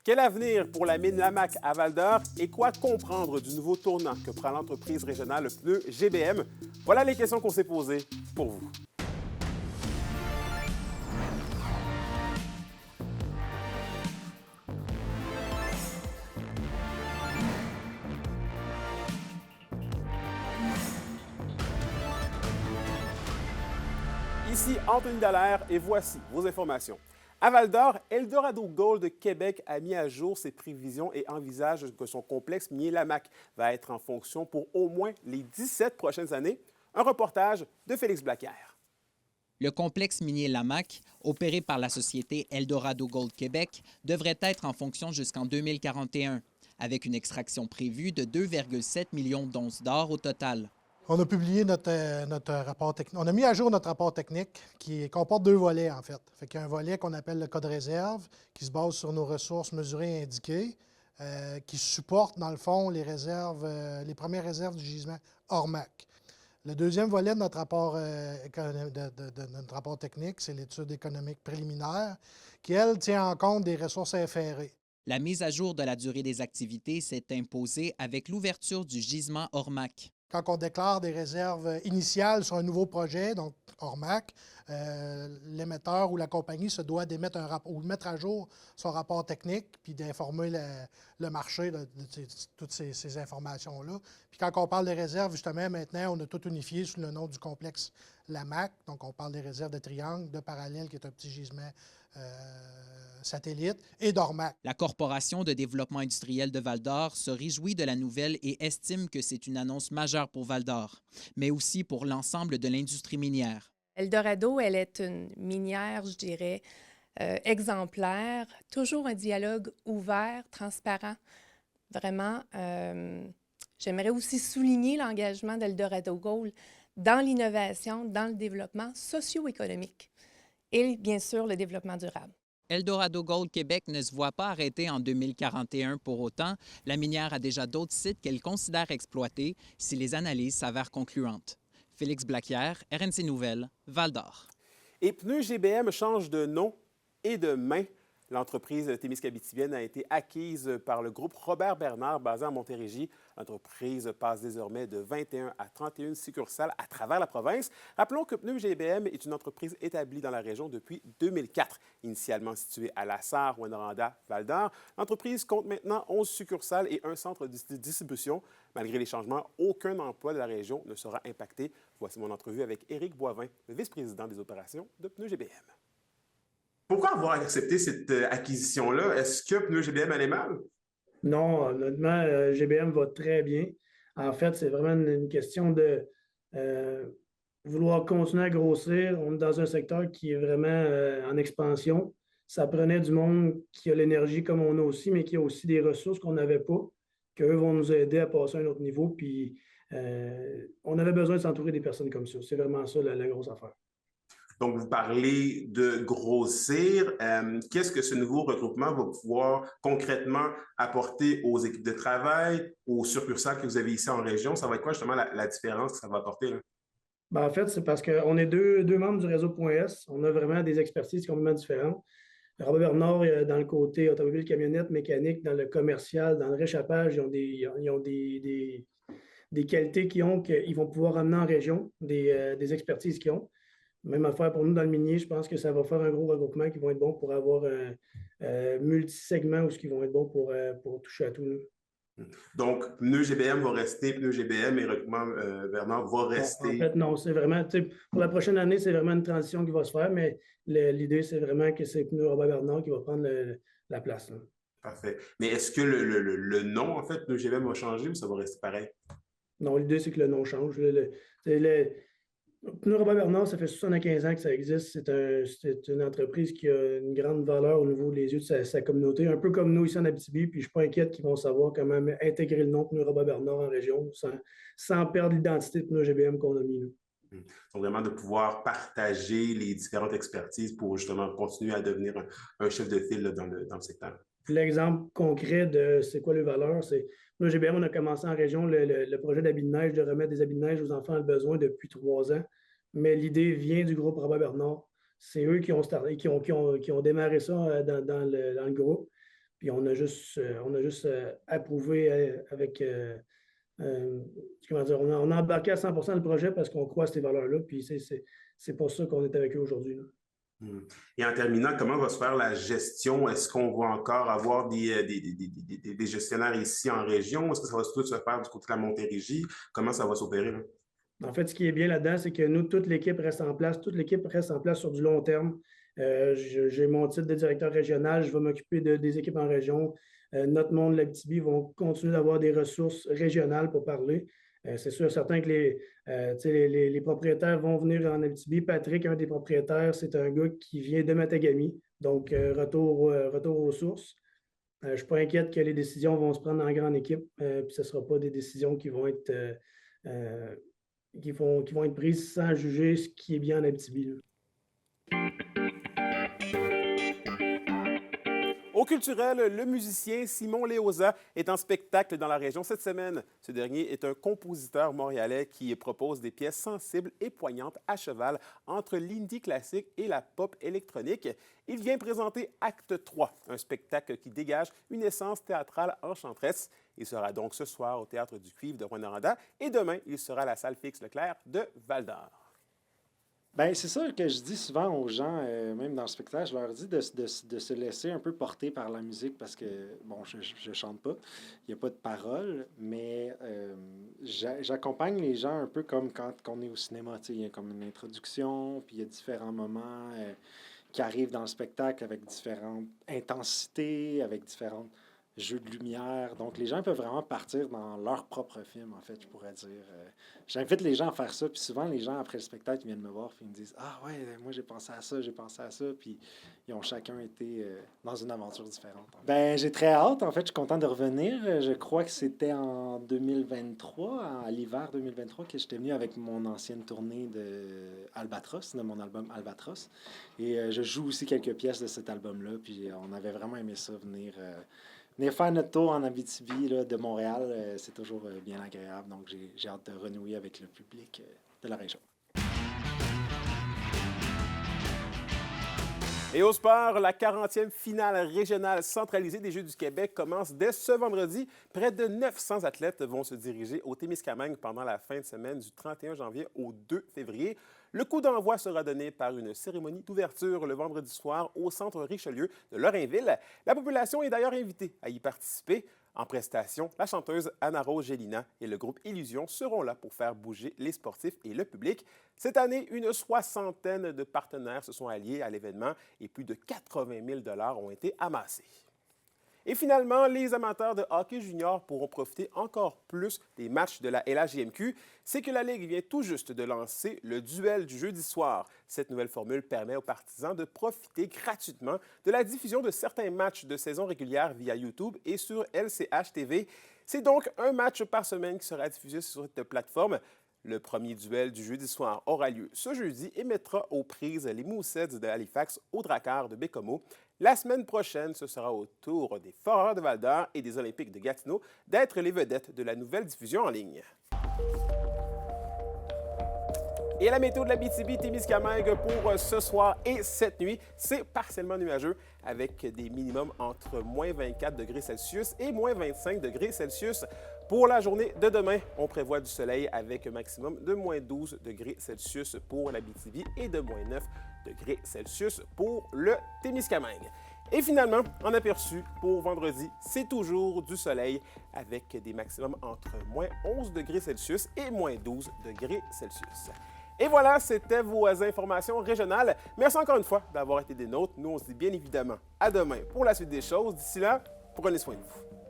Quel avenir pour la mine Lamaque à Val-d'Or et quoi comprendre du nouveau tournant que prend l'entreprise régionale Pneus GBM? Voilà les questions qu'on s'est posées pour vous. Ici Anthony Dallaire et voici vos informations. À Val-d'Or, Eldorado Gold Québec a mis à jour ses prévisions et envisage que son complexe minier Lamaque va être en fonction pour au moins les 17 prochaines années. Un reportage de Félix Blaquière. Le complexe minier Lamaque, opéré par la société Eldorado Gold Québec, devrait être en fonction jusqu'en 2041, avec une extraction prévue de 2,7 millions d'onces d'or au total. On a publié notre rapport technique. On a mis à jour notre rapport technique qui comporte deux volets, en fait. Il y a un volet qu'on appelle le code réserve, qui se base sur nos ressources mesurées et indiquées, qui supporte, dans le fond, les réserves, les premières réserves du gisement Ormac. Le deuxième volet de notre rapport, notre rapport technique, c'est l'étude économique préliminaire, qui, elle, tient en compte des ressources inférées. La mise à jour de la durée des activités s'est imposée avec l'ouverture du gisement Ormac. Quand on déclare des réserves initiales sur un nouveau projet, donc Ormac, l'émetteur ou la compagnie se doit d'émettre un rapport ou de mettre à jour son rapport technique puis d'informer le marché de toutes ces informations-là. Puis quand on parle des réserves, justement, maintenant, on a tout unifié sous le nom du complexe Lamaque. Donc, on parle des réserves de Triangle, de Parallèle, qui est un petit gisement satellite, et d'Ormac. La Corporation de développement industriel de Val-d'Or se réjouit de la nouvelle et estime que c'est une annonce majeure pour Val-d'Or, mais aussi pour l'ensemble de l'industrie minière. Eldorado, elle est une minière, je dirais, exemplaire, toujours un dialogue ouvert, transparent. Vraiment, j'aimerais aussi souligner l'engagement d'Eldorado Gold dans l'innovation, dans le développement socio-économique et bien sûr le développement durable. Eldorado Gold Québec ne se voit pas arrêter en 2041 pour autant. La minière a déjà d'autres sites qu'elle considère exploiter si les analyses s'avèrent concluantes. Félix Blaquière, RNC Nouvelles, Val-d'Or. Et Pneus GBM change de nom et de main. L'entreprise témiscabitibienne a été acquise par le groupe Robert Bernard, basé à Montérégie. L'entreprise passe désormais de 21 à 31 succursales à travers la province. Rappelons que Pneus GBM est une entreprise établie dans la région depuis 2004. Initialement située à La Sarre, Rwanda, Val-d'Or, l'entreprise compte maintenant 11 succursales et un centre de distribution. Malgré les changements, aucun emploi de la région ne sera impacté. Voici mon entrevue avec Éric Boivin, le vice-président des opérations de Pneus GBM. Pourquoi avoir accepté cette acquisition-là? Est-ce que Pneus GBM allait mal? Non, honnêtement, GBM va très bien. En fait, c'est vraiment une question de vouloir continuer à grossir. On est dans un secteur qui est vraiment en expansion. Ça prenait du monde qui a l'énergie comme on a aussi, mais qui a aussi des ressources qu'on n'avait pas, qu'eux vont nous aider à passer à un autre niveau. Puis, on avait besoin de s'entourer des personnes comme ça. C'est vraiment ça la grosse affaire. Donc, vous parlez de grossir. Qu'est-ce que ce nouveau regroupement va pouvoir concrètement apporter aux équipes de travail, aux succursales que vous avez ici en région? Ça va être quoi justement la différence que ça va apporter, là? En fait, c'est parce qu'on est deux membres du réseau .S. On a vraiment des expertises complètement différentes. Robert Bernard, dans le côté automobile, camionnette, mécanique, dans le commercial, dans le réchappage, ils ont des qualités qu'ils vont pouvoir amener en région, des expertises qu'ils ont. Même affaire pour nous dans le minier, je pense que ça va faire un gros regroupement qui vont être bons pour avoir un multi-segment ou ce qui vont être bons pour toucher à tout. Là. Donc, Pneus GBM va rester Pneus GBM et Regroupement Bernard va rester. En fait, non, c'est vraiment, pour la prochaine année, c'est vraiment une transition qui va se faire, mais l'idée, c'est vraiment que c'est Pneus Robert Bernard qui va prendre la place. Là. Parfait. Mais est-ce que le nom, en fait, Pneus GBM va changer ou ça va rester pareil? Non, l'idée, c'est que le nom change. Pneus Robert Bernard, ça fait 75 ans que ça existe. C'est une entreprise qui a une grande valeur au niveau des yeux de sa communauté, un peu comme nous ici en Abitibi. Puis je ne suis pas inquiète qu'ils vont savoir comment intégrer le nom Pneus Robert Bernard en région sans perdre l'identité de Pneus GBM qu'on a mis là. Donc, vraiment de pouvoir partager les différentes expertises pour justement continuer à devenir un chef de file là, dans le secteur. L'exemple concret de c'est quoi les valeurs, c'est nous, GBM, on a commencé en région le projet d'habits de neige, de remettre des habits de neige aux enfants le besoin depuis 3 ans. Mais l'idée vient du groupe Robert Bernard. C'est eux qui ont starté, qui ont démarré ça dans le groupe. Puis on a juste approuvé avec, comment dire, on a embarqué à 100% le projet parce qu'on croit à ces valeurs-là. Puis c'est pour ça qu'on est avec eux aujourd'hui. Et en terminant, comment va se faire la gestion? Est-ce qu'on va encore avoir des gestionnaires ici en région? Est-ce que ça va tout se faire du côté de la Montérégie? Comment ça va s'opérer, là? En fait, ce qui est bien là-dedans, c'est que nous, toute l'équipe reste en place. Toute l'équipe reste en place sur du long terme. J'ai mon titre de directeur régional. Je vais m'occuper des équipes en région. Notre monde, l'Abitibi, vont continuer d'avoir des ressources régionales pour parler. C'est sûr, certain que les propriétaires vont venir en Abitibi. Patrick, un des propriétaires, c'est un gars qui vient de Matagami. Donc, retour aux sources. Je ne suis pas inquiète que les décisions vont se prendre en grande équipe. Puis ce ne sera pas des décisions qui vont être prises sans juger ce qui est bien en Abitibi. Au culturel, le musicien Simon Léosa est en spectacle dans la région cette semaine. Ce dernier est un compositeur montréalais qui propose des pièces sensibles et poignantes à cheval entre l'indie classique et la pop électronique. Il vient présenter Acte 3, un spectacle qui dégage une essence théâtrale enchanteresse. Il sera donc ce soir au Théâtre du Cuivre de Rouyn-Noranda et demain, il sera à la salle Félix-Leclerc de Val-d'Or. Bien, c'est ça que je dis souvent aux gens, même dans le spectacle, je leur dis de se laisser un peu porter par la musique parce que, bon, je chante pas, il n'y a pas de paroles, mais j'accompagne les gens un peu comme quand on est au cinéma, tu sais, il y a comme une introduction, puis il y a différents moments qui arrivent dans le spectacle avec différentes intensités, avec différents jeux de lumière. Donc, les gens peuvent vraiment partir dans leur propre film, en fait, je pourrais dire. J'invite les gens à faire ça, puis souvent, les gens, après le spectacle, ils viennent me voir, puis ils me disent « Ah ouais, moi, j'ai pensé à ça, puis ils ont chacun été dans une aventure différente. Ben, j'ai très hâte, en fait, je suis content de revenir. Je crois que c'était en 2023, à l'hiver 2023, que j'étais venu avec mon ancienne tournée de Albatros, de mon album Albatros. Et je joue aussi quelques pièces de cet album-là, puis on avait vraiment aimé ça, venir faire notre tour en Abitibi, là, de Montréal, c'est toujours bien agréable. Donc, j'ai hâte de renouer avec le public de la région. Et au sport, la 40e finale régionale centralisée des Jeux du Québec commence dès ce vendredi. Près de 900 athlètes vont se diriger au Témiscamingue pendant la fin de semaine du 31 janvier au 2 février. Le coup d'envoi sera donné par une cérémonie d'ouverture le vendredi soir au Centre Richelieu de Lorrainville. La population est d'ailleurs invitée à y participer. En prestation, la chanteuse Anna-Rose Gélina et le groupe Illusion seront là pour faire bouger les sportifs et le public. Cette année, une 60aine de partenaires se sont alliés à l'événement et plus de 80 000 $ ont été amassés. Et finalement, les amateurs de hockey junior pourront profiter encore plus des matchs de la LHJMQ. C'est que la Ligue vient tout juste de lancer le duel du jeudi soir. Cette nouvelle formule permet aux partisans de profiter gratuitement de la diffusion de certains matchs de saison régulière via YouTube et sur LCH TV. C'est donc un match par semaine qui sera diffusé sur cette plateforme. Le premier duel du jeudi soir aura lieu ce jeudi et mettra aux prises les Mooseheads de Halifax au Drakkar de Bécomo. La semaine prochaine, ce sera au tour des Foreurs de Val-d'Or et des Olympiques de Gatineau d'être les vedettes de la nouvelle diffusion en ligne. Et la météo de la l'Abitibi-Témiscamingue pour ce soir et cette nuit, c'est partiellement nuageux avec des minimums entre moins 24 degrés Celsius et moins 25 degrés Celsius. Pour la journée de demain, on prévoit du soleil avec un maximum de moins 12 degrés Celsius pour l'Abitibi et de moins 9 degrés Celsius pour le Témiscamingue. Et finalement, en aperçu pour vendredi, c'est toujours du soleil avec des maximums entre moins 11 degrés Celsius et moins 12 degrés Celsius. Et voilà, c'était vos informations régionales. Merci encore une fois d'avoir été des nôtres. Nous, on se dit bien évidemment à demain pour la suite des choses. D'ici là, prenez soin de vous.